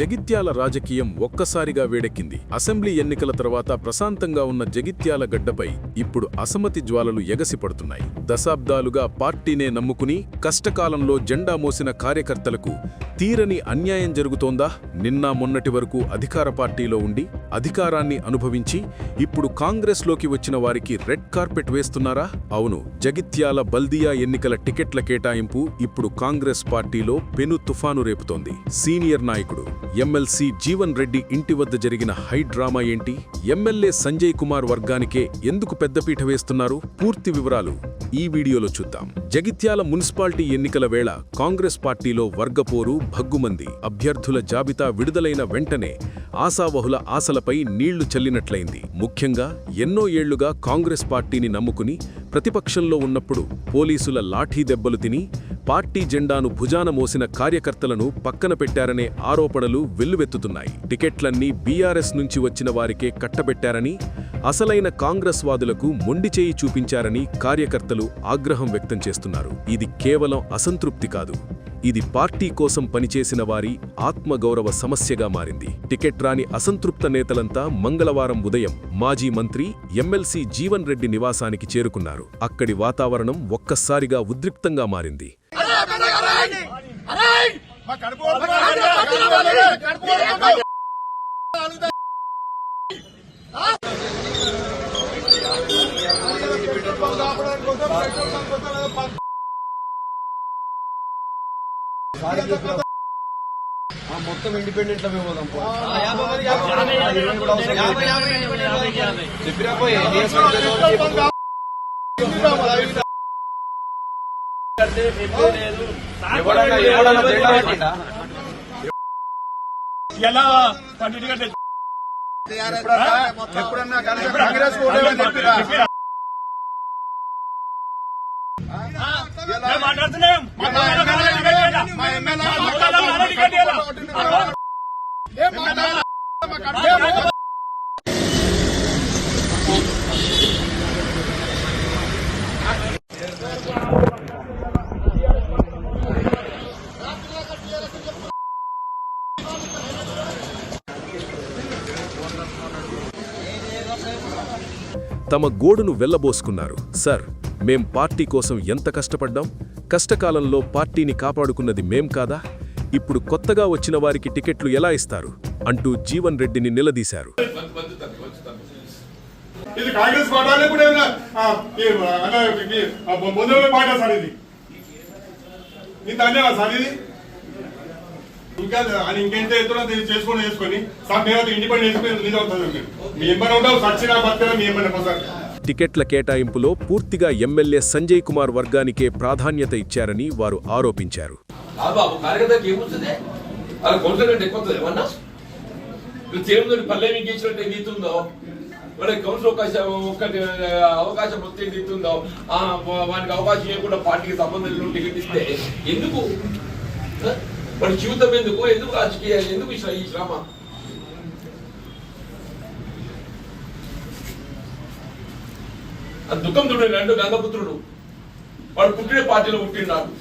జగిత్యాల రాజకీయం ఒక్కసారిగా వేడెక్కింది. అసెంబ్లీ ఎన్నికల తర్వాత ప్రశాంతంగా ఉన్న జగిత్యాల గడ్డపై ఇప్పుడు అసమ్మతి జ్వాలలు ఎగసిపడుతున్నాయి. దశాబ్దాలుగా పార్టీనే నమ్ముకుని కష్టకాలంలో జెండా మోసిన కార్యకర్తలకు తీరని అన్యాయం జరుగుతోందా? నిన్న మొన్నటి వరకు అధికార పార్టీలో ఉండి అధికారాన్ని అనుభవించి ఇప్పుడు కాంగ్రెస్లోకి వచ్చిన వారికి రెడ్ కార్పెట్ వేస్తున్నారా? అవును, జగిత్యాల బల్దియా ఎన్నికల టికెట్ల కేటాయింపు ఇప్పుడు కాంగ్రెస్ పార్టీలో పెను తుఫాను రేపుతోంది. సీనియర్ నాయకుడు ఎమ్మెల్సీ జీవన్ రెడ్డి ఇంటి వద్ద జరిగిన హై డ్రామా ఏంటి? ఎమ్మెల్యే సంజయ్ కుమార్ వర్గానికే ఎందుకు పెద్దపీట వేస్తున్నారు? పూర్తి వివరాలు ఈ వీడియోలో చూద్దాం. జగిత్యాల మున్సిపాలిటీ ఎన్నికల వేళ కాంగ్రెస్ పార్టీలో వర్గపోరు భగ్గుమంది. అభ్యర్థుల జాబితా విడుదలైన వెంటనే ఆశావహుల ఆశలపై నీళ్లు చల్లినట్లయింది. ముఖ్యంగా ఎన్నో ఏళ్లుగా కాంగ్రెస్ పార్టీని నమ్ముకుని ప్రతిపక్షంలో ఉన్నప్పుడు పోలీసుల లాఠీ దెబ్బలు తిని పార్టీ జెండాను భుజాన మోసిన కార్యకర్తలను పక్కన పెట్టారనే ఆరోపణలు వెల్లువెత్తుతున్నాయి. టికెట్లన్నీ బీఆర్ఎస్ నుంచి వచ్చిన వారికే కట్టబెట్టారని, అసలైన కాంగ్రెస్ వాదులకు మొండిచేయి చూపించారని కార్యకర్తలు ఆగ్రహం వ్యక్తం చేస్తున్నారు. ఇది కేవలం అసంతృప్తి కాదు, ఇది పార్టీ కోసం పనిచేసిన వారి ఆత్మగౌరవ సమస్యగా మారింది. టికెట్ రాని అసంతృప్త నేతలంతా మంగళవారం ఉదయం మాజీ మంత్రి ఎమ్మెల్సీ జీవన్ రెడ్డి నివాసానికి చేరుకున్నారు. అక్కడి వాతావరణం ఒక్కసారిగా ఉద్రిక్తంగా మారింది. మొత్తం ఇండిపెండెంట్ తమ గోడును వెళ్లబోసుకున్నారు. సార్, మేం పార్టీ కోసం ఎంత కష్టపడ్డాం? కష్టకాలంలో పార్టీని కాపాడుకున్నది మేం కాదా? ఇప్పుడు కొత్తగా వచ్చిన వారికి టికెట్లు ఎలా ఇస్తారు అంటూ జీవన్ రెడ్డిని నిలదీశారు. టికెట్ల కేటాయింపులో పూర్తిగా ఎమ్మెల్యే సంజయ్ కుమార్ వర్గానికే ప్రాధాన్యత ఇచ్చారని వారు ఆరోపించారు. వాడి జీవితం ఎందుకు రాజకీయ ఎందుకు ఈ శ్రమ? దుఃఖం చూడండి, రెండు గంగపుత్రుడు వాడు పుట్టిన పార్టీలో పుట్టినాడు.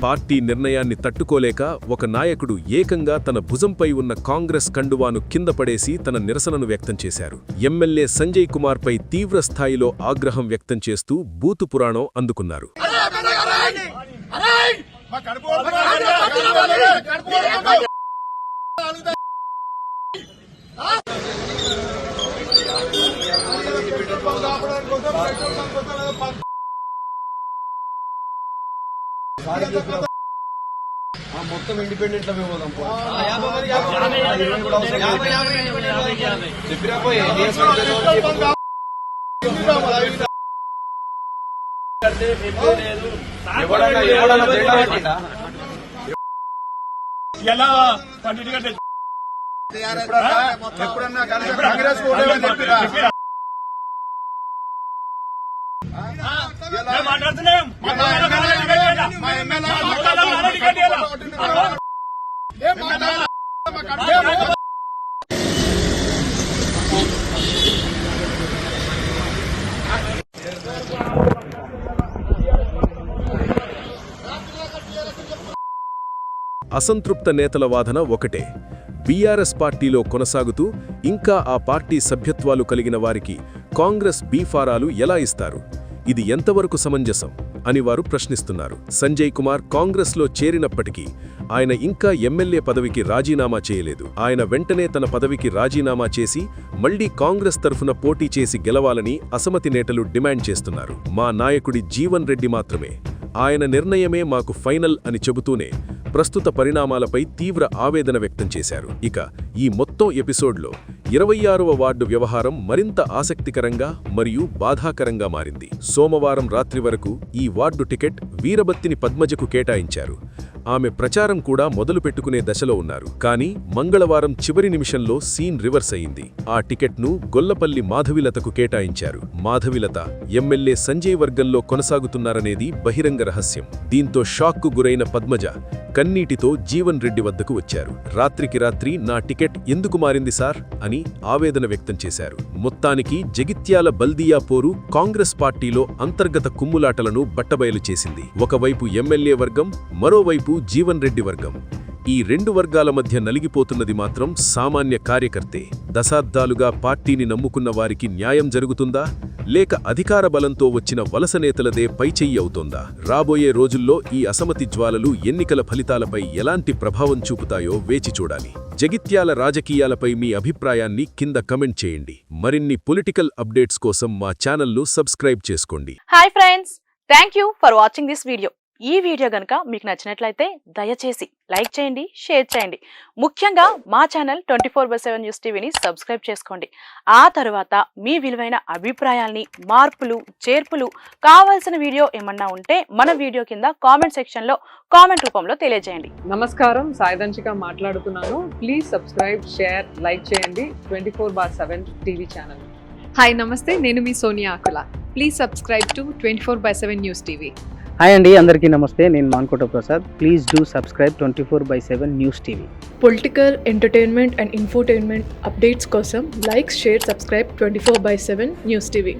పార్టీ నిర్ణయాన్ని తట్టుకోలేక ఒక నాయకుడు ఏకంగా తన భుజంపై ఉన్న కాంగ్రెస్ కండువాను కింద పడేసి తన నిరసనను వ్యక్తం చేశారు. ఎమ్మెల్యే సంజయ్ కుమార్ పై తీవ్ర స్థాయిలో ఆగ్రహం వ్యక్తం చేస్తూ బూతు పురాణం అందుకున్నారు. మొత్తం ఇండిపెండెంట్ ఎప్పుడన్నా కాంగ్రెస్ అసంతృప్త నేతల వాదన ఒకటే, బీఆర్ఎస్ పార్టీలో కొనసాగుతూ ఇంకా ఆ పార్టీ సభ్యత్వాలు కలిగిన వారికి కాంగ్రెస్ బీఫారాలు ఎలా ఇస్తారు? ఇది ఎంతవరకు సమంజసం అని వారు ప్రశ్నిస్తున్నారు. సంజయ్ కుమార్ కాంగ్రెస్లో చేరినప్పటికీ ఆయన ఇంకా ఎమ్మెల్యే పదవికి రాజీనామా చేయలేదు. ఆయన వెంటనే తన పదవికి రాజీనామా చేసి మళ్లీ కాంగ్రెస్ తరఫున పోటీ చేసి గెలవాలని అసమతి నేతలు డిమాండ్ చేస్తున్నారు. మా నాయకుడి జీవన్ రెడ్డి మాత్రమే ఆయన నిర్ణయమే మాకు ఫైనల్ అని చెబుతూనే ప్రస్తుత పరిణామాలపై తీవ్ర ఆవేదన వ్యక్తం చేశారు. ఇక ఈ మొత్తం ఎపిసోడ్లో 26వ వార్డు వ్యవహారం మరింత ఆసక్తికరంగా మరియు బాధాకరంగా మారింది. సోమవారం రాత్రి వరకు ఈ వార్డు టికెట్ వీరబత్తిని పద్మజకు కేటాయించారు. ఆమె ప్రచారం కూడా మొదలుపెట్టుకునే దశలో ఉన్నారు. కానీ మంగళవారం చివరి నిమిషంలో సీన్ రివర్స్ అయింది. ఆ టికెట్ను గొల్లపల్లి మాధవిలతకు కేటాయించారు. మాధవిలత ఎమ్మెల్యే సంజయ్ వర్గంలో కొనసాగుతున్నారనేది బహిరంగ రహస్యం. దీంతో షాక్కు గురైన పద్మజ కన్నీటితో జీవన్ రెడ్డి వద్దకు వచ్చారు. రాత్రికి రాత్రి నా టికెట్ ఎందుకు మారింది సార్ అని ఆవేదన వ్యక్తం చేశారు. మొత్తానికి జగిత్యాల బల్దియా పోరు కాంగ్రెస్ పార్టీలో అంతర్గత కుమ్ములాటలను బట్టబయలు చేసింది. ఒకవైపు ఎమ్మెల్యే వర్గం, మరోవైపు జీవన్ రెడ్డి వర్గం. ఈ రెండు వర్గాల మధ్య నలిగిపోతున్నది మాత్రం సామాన్య కార్యకర్తే. దశాబ్దాలుగా పార్టీని నమ్ముకున్న వారికి న్యాయం జరుగుతుందా, లేక అధికార బలంతో వచ్చిన వలస నేతలదే పైచెయ్యి అవుతోందా? రాబోయే రోజుల్లో ఈ అసమతి జ్వాలలు ఎన్నికల ఫలితాలపై ఎలాంటి ప్రభావం చూపుతాయో వేచి చూడాలి. జగిత్యాల రాజకీయాలపై మీ అభిప్రాయాన్ని కింద కమెంట్ చేయండి. మరిన్ని పొలిటికల్ అప్డేట్స్ కోసం మా ఛానల్ను సబ్స్క్రైబ్ చేసుకోండి. Hi friends, thank you for watching this video. ఈ వీడియో గనుక మీకు నచ్చినట్లయితే దయచేసి లైక్ చేయండి, షేర్ చేయండి. ముఖ్యంగా మా ఛానల్ 24/7 న్యూస్ టీవీని సబ్స్క్రైబ్ చేసుకోండి. ఆ తర్వాత మీ విలువైన అభిప్రాయాల్ని, మార్పులు, చేర్పులు, కావాల్సిన వీడియో ఏమన్నా ఉంటే మన వీడియో కింద కామెంట్ సెక్షన్లో కామెంట్ రూపంలో తెలియజేయండి. నమస్కారం, సాయిదంచిక మాట్లాడుతున్నాను. ప్లీజ్ సబ్స్క్రైబ్, షేర్, లైక్ చేయండి 24/7 టీవీ ఛానల్. హాయ్ నమస్తే, నేను మీ Sonia Akula. Please subscribe to 24/7 news TV. Hi అండి, అందరికీ నమస్తే. నేను Mankota Prasad. Please do subscribe 24/7 news TV. Political, entertainment and infotainment updates కోసం like, share, subscribe 24/7 news TV.